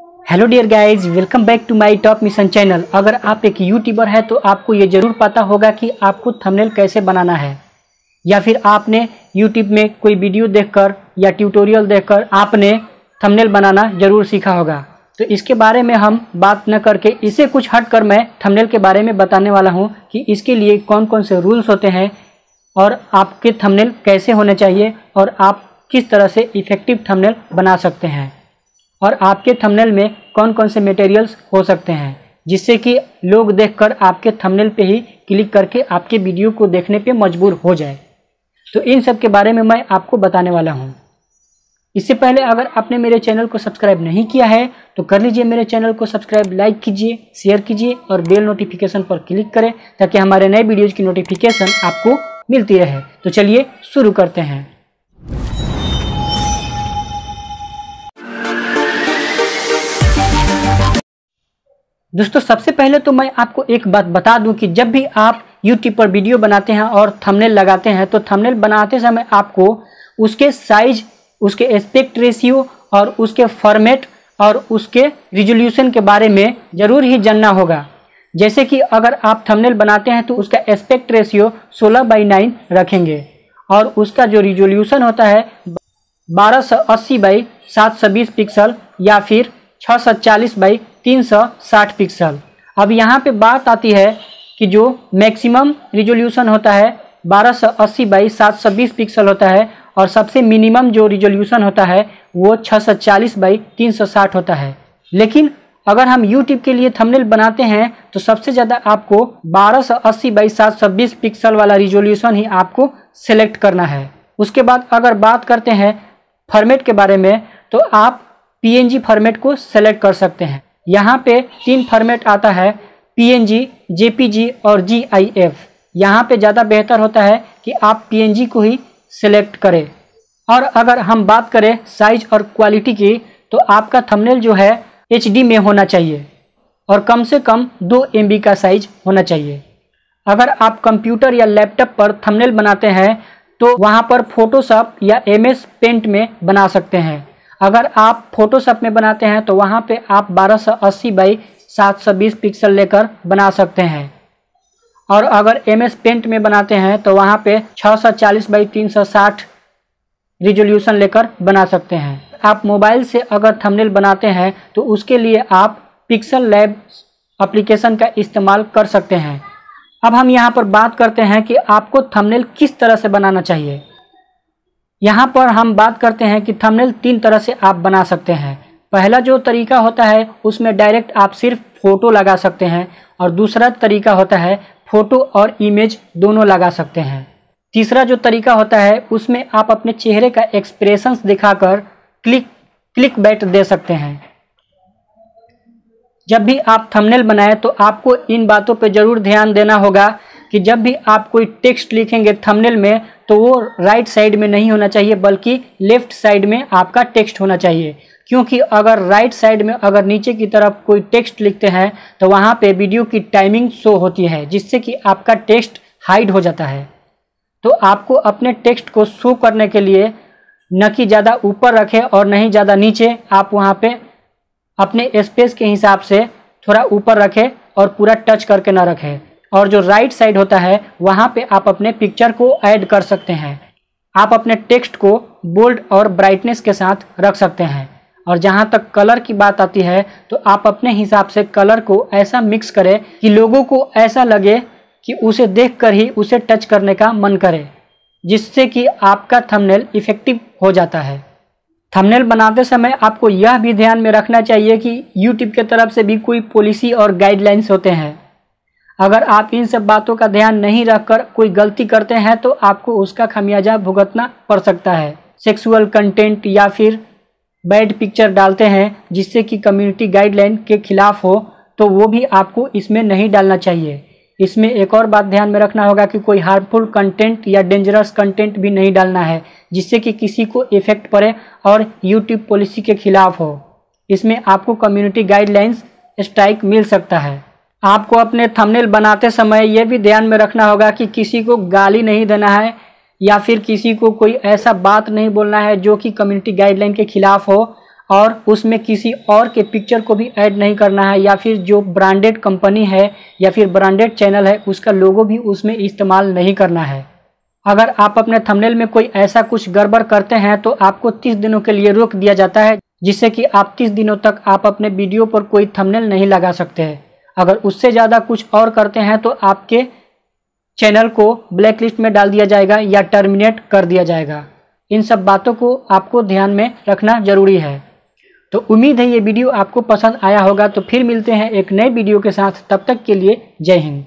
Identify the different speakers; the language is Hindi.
Speaker 1: Hello dear guys, welcome back to my top mission channel. अगर आप एक यूट्यूबर है तो आपको ये जरूर पता होगा कि आपको थंबनेल कैसे बनाना है, या फिर आपने यूट्यूब में कोई वीडियो देखकर या ट्यूटोरियल देखकर आपने थंबनेल बनाना जरूर सीखा होगा। तो इसके बारे में हम बात न करके इसे कुछ हटकर मैं थंबनेल के बारे में बताने वाला हूँ कि इसके लिए कौन कौन से रूल्स होते हैं और आपके थंबनेल कैसे होने चाहिए और आप किस तरह से इफेक्टिव थंबनेल बना सकते हैं, और आपके थंबनेल में कौन कौन से मटेरियल्स हो सकते हैं जिससे कि लोग देखकर आपके थंबनेल पे ही क्लिक करके आपके वीडियो को देखने पे मजबूर हो जाए। तो इन सब के बारे में मैं आपको बताने वाला हूँ। इससे पहले अगर आपने मेरे चैनल को सब्सक्राइब नहीं किया है तो कर लीजिए मेरे चैनल को सब्सक्राइब, लाइक कीजिए, शेयर कीजिए और बेल नोटिफिकेशन पर क्लिक करें ताकि हमारे नए वीडियोज़ की नोटिफिकेशन आपको मिलती रहे। तो चलिए शुरू करते हैं। दोस्तों, सबसे पहले तो मैं आपको एक बात बता दूं कि जब भी आप YouTube पर वीडियो बनाते हैं और थंबनेल लगाते हैं तो थंबनेल बनाते समय आपको उसके साइज, उसके एस्पेक्ट रेशियो और उसके फॉर्मेट और उसके रिजोल्यूशन के बारे में ज़रूर ही जानना होगा। जैसे कि अगर आप थंबनेल बनाते हैं तो उसका एस्पेक्ट रेशियो 16:9 रखेंगे और उसका जो रिजोल्यूशन होता है 1280x720 पिक्सल या फिर 640x360 पिक्सल। अब यहाँ पे बात आती है कि जो मैक्सिमम रिजोल्यूशन होता है 1280x720 पिक्सल होता है और सबसे मिनिमम जो रिजोल्यूशन होता है वो 640x360 होता है। लेकिन अगर हम YouTube के लिए थंबनेल बनाते हैं तो सबसे ज़्यादा आपको 1280x720 पिक्सल वाला रिजोल्यूशन ही आपको सेलेक्ट करना है। उसके बाद अगर बात करते हैं फॉर्मेट के बारे में तो आप PNG फॉर्मेट को सेलेक्ट कर सकते हैं। यहाँ पे 3 फॉर्मेट आता है, PNG, JPG और GIF। यहाँ पे ज़्यादा बेहतर होता है कि आप PNG को ही सेलेक्ट करें। और अगर हम बात करें साइज और क्वालिटी की तो आपका थंबनेल जो है HD में होना चाहिए और कम से कम 2 MB का साइज होना चाहिए। अगर आप कंप्यूटर या लैपटॉप पर थंबनेल बनाते हैं तो वहाँ पर फोटोशॉप या MS पेंट में बना सकते हैं। अगर आप फोटोशॉप में बनाते हैं तो वहाँ पे आप 1280x720 पिक्सल लेकर बना सकते हैं, और अगर MS पेंट में बनाते हैं तो वहाँ पे 640x360 रिजोल्यूशन लेकर बना सकते हैं। आप मोबाइल से अगर थंबनेल बनाते हैं तो उसके लिए आप पिक्सल लैब एप्लीकेशन का इस्तेमाल कर सकते हैं। अब हम यहाँ पर बात करते हैं कि आपको थंबनेल किस तरह से बनाना चाहिए। यहाँ पर हम बात करते हैं कि थंबनेल 3 तरह से आप बना सकते हैं। पहला जो तरीका होता है उसमें डायरेक्ट आप सिर्फ फ़ोटो लगा सकते हैं, और दूसरा तरीका होता है फ़ोटो और इमेज दोनों लगा सकते हैं। तीसरा जो तरीका होता है उसमें आप अपने चेहरे का एक्सप्रेशंस दिखाकर क्लिक बैट दे सकते हैं। जब भी आप थंबनेल बनाएं तो आपको इन बातों पर ज़रूर ध्यान देना होगा कि जब भी आप कोई टेक्स्ट लिखेंगे थंबनेल में तो वो राइट साइड में नहीं होना चाहिए बल्कि लेफ्ट साइड में आपका टेक्स्ट होना चाहिए। क्योंकि अगर राइट साइड में अगर नीचे की तरफ कोई टेक्स्ट लिखते हैं तो वहाँ पे वीडियो की टाइमिंग शो होती है जिससे कि आपका टेक्स्ट हाइड हो जाता है। तो आपको अपने टेक्स्ट को शो करने के लिए न कि ज़्यादा ऊपर रखें और नहीं ज़्यादा नीचे, आप वहाँ पे अपने स्पेस के हिसाब से थोड़ा ऊपर रखें और पूरा टच करके ना रखें। और जो राइट साइड होता है वहाँ पे आप अपने पिक्चर को ऐड कर सकते हैं। आप अपने टेक्स्ट को बोल्ड और ब्राइटनेस के साथ रख सकते हैं। और जहाँ तक कलर की बात आती है तो आप अपने हिसाब से कलर को ऐसा मिक्स करें कि लोगों को ऐसा लगे कि उसे देखकर ही उसे टच करने का मन करे, जिससे कि आपका थंबनेल इफेक्टिव हो जाता है। थंबनेल बनाते समय आपको यह भी ध्यान में रखना चाहिए कि YouTube की तरफ से भी कोई पॉलिसी और गाइडलाइंस होते हैं। अगर आप इन सब बातों का ध्यान नहीं रखकर कोई गलती करते हैं तो आपको उसका खमियाजा भुगतना पड़ सकता है। सेक्सुअल कंटेंट या फिर बैड पिक्चर डालते हैं जिससे कि कम्युनिटी गाइडलाइन के खिलाफ हो तो वो भी आपको इसमें नहीं डालना चाहिए। इसमें एक और बात ध्यान में रखना होगा कि कोई हार्मफुल कंटेंट या डेंजरस कंटेंट भी नहीं डालना है जिससे कि किसी को इफेक्ट पड़े और YouTube पॉलिसी के खिलाफ हो। इसमें आपको कम्युनिटी गाइडलाइंस स्ट्राइक मिल सकता है। आपको अपने थंबनेल बनाते समय यह भी ध्यान में रखना होगा कि किसी को गाली नहीं देना है या फिर किसी को कोई ऐसा बात नहीं बोलना है जो कि कम्युनिटी गाइडलाइन के खिलाफ हो, और उसमें किसी और के पिक्चर को भी ऐड नहीं करना है, या फिर जो ब्रांडेड कंपनी है या फिर ब्रांडेड चैनल है उसका लोगो भी उसमें इस्तेमाल नहीं करना है। अगर आप अपने थंबनेल में कोई ऐसा कुछ गड़बड़ करते हैं तो आपको 30 दिनों के लिए रोक दिया जाता है, जिससे कि आप 30 दिनों तक आप अपने वीडियो पर कोई थंबनेल नहीं लगा सकते हैं। अगर उससे ज़्यादा कुछ और करते हैं तो आपके चैनल को ब्लैक लिस्ट में डाल दिया जाएगा या टर्मिनेट कर दिया जाएगा। इन सब बातों को आपको ध्यान में रखना जरूरी है। तो उम्मीद है ये वीडियो आपको पसंद आया होगा। तो फिर मिलते हैं एक नए वीडियो के साथ, तब तक के लिए जय हिंद।